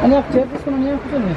Ani aku cek terus kemana aku sini?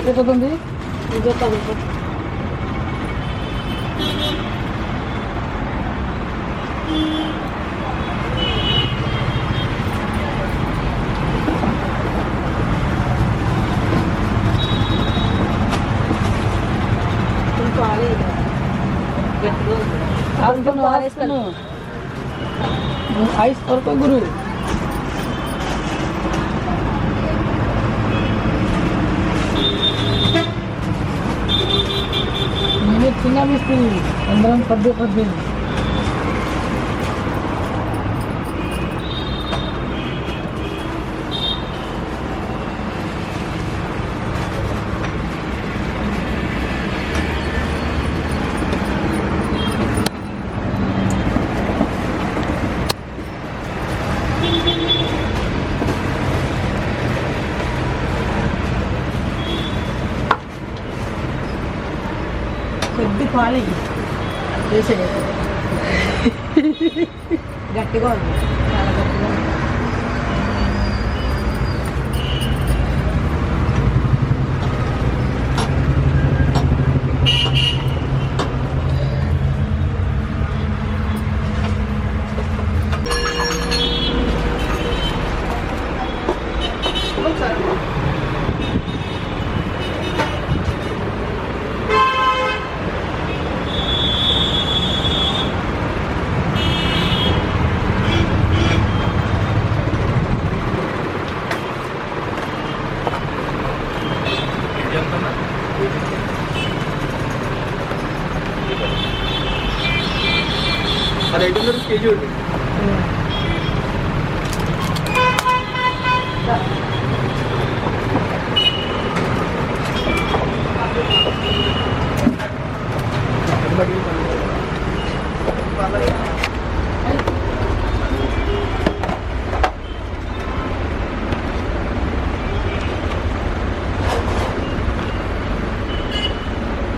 Itu tadi? Itu tadi. Ice or guru? Ini tinggal misteri, అందరం పద్దు. పాలి గట్టిగా ఉంది, చాలా గట్టిగా ఉంది. అది 800 కేజీ ఉంది.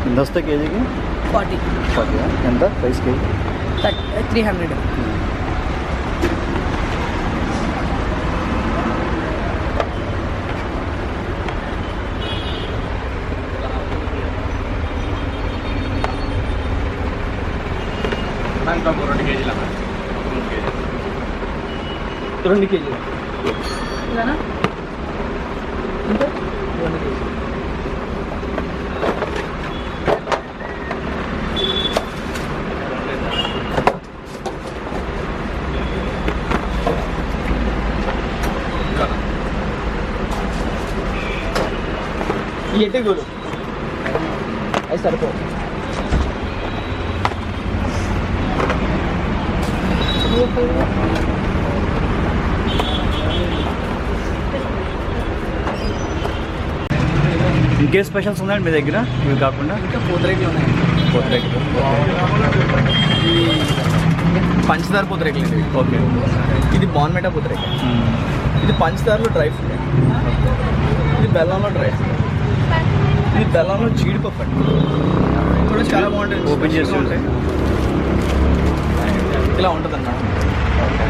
ఎంత వస్తాయి కేజీకి? 40. 40. ఎంత ప్రైస్ కేజీ? 300. దాంట్లో 2 కేజీలు 2 కేజీలు ఇలానా? ఇంకా 2 కేజీలు. ఈ ఎట్టే గోలు అవి సరిపో. ఇంకే స్పెషల్స్ ఉన్నాయండి మీ దగ్గర ఇవి కాకుండా? ఇంకా పూతరేకులు ఉన్నాయి. పూతరేకులు. ఇది పంచదార పూతరేకులు అండి. ఓకే. ఇది బాన్మెటా పూతరేకు. ఇది పంచదారలో డ్రై ఫ్రూట్. ఇది బెల్లంలో డ్రై ఫ్రూట్. ఇది బెల్లంలో జీడిపప్పు అండి. ఇది కూడా చాలా బాగుంటుంది. ఓపెన్ చేసి ఉంటాయి. ఇలా ఉంటుంది అన్నమాట.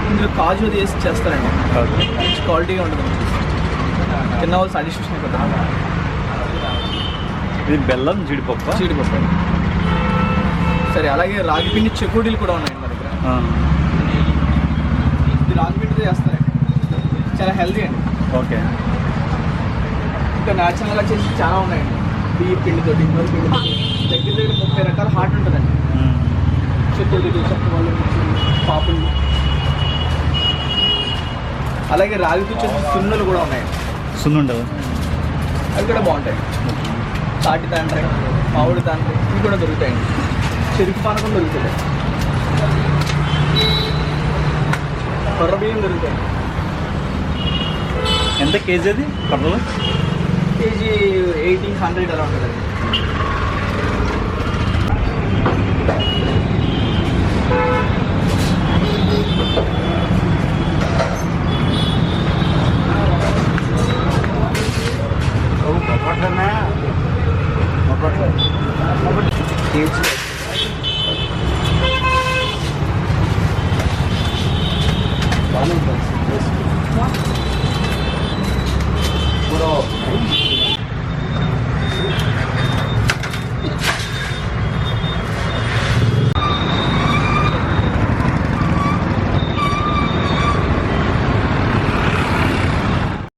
ఇందులో కాజు అది వేసి చేస్తారండి. మంచి క్వాలిటీగా ఉంటుంది. తిన్న వాళ్ళు సాటిస్ఫాక్షన్ అయిపోతుంది. ఇది బెల్లం జీడిపప్పు. జీడిపప్పు సరే. అలాగే రాగి పిండి చెకోడీలు కూడా ఉన్నాయండి మా దగ్గర. ఇది రాగి పిండితో చేస్తారండి. చాలా హెల్తీ అండి. ఓకే. ఇంకా న్యాచురల్గా చేసి చాలా ఉన్నాయండి. బియ్య పిండితో మరి పిండితో దగ్గర దగ్గర 30 రకాల హాట్ ఉంటుందండి. చెకోడీలు, చక్కవాళ్ళు, పాపులు, అలాగే రాగితో చేసిన సున్నులు కూడా ఉన్నాయండి. సున్నుండలు అవి కూడా బాగుంటాయి. తాటి తాండ్రి, మామిడి తాండ్రి ఇవి కూడా దొరుకుతాయండి. చెరుకు పానకం దొరుకుతాయి. కొర్ర బియ్యం దొరుకుతాయి. ఎంత కేజీ అది కొర్రలు? కేజీ 80-100 అలా ఉంటుంది.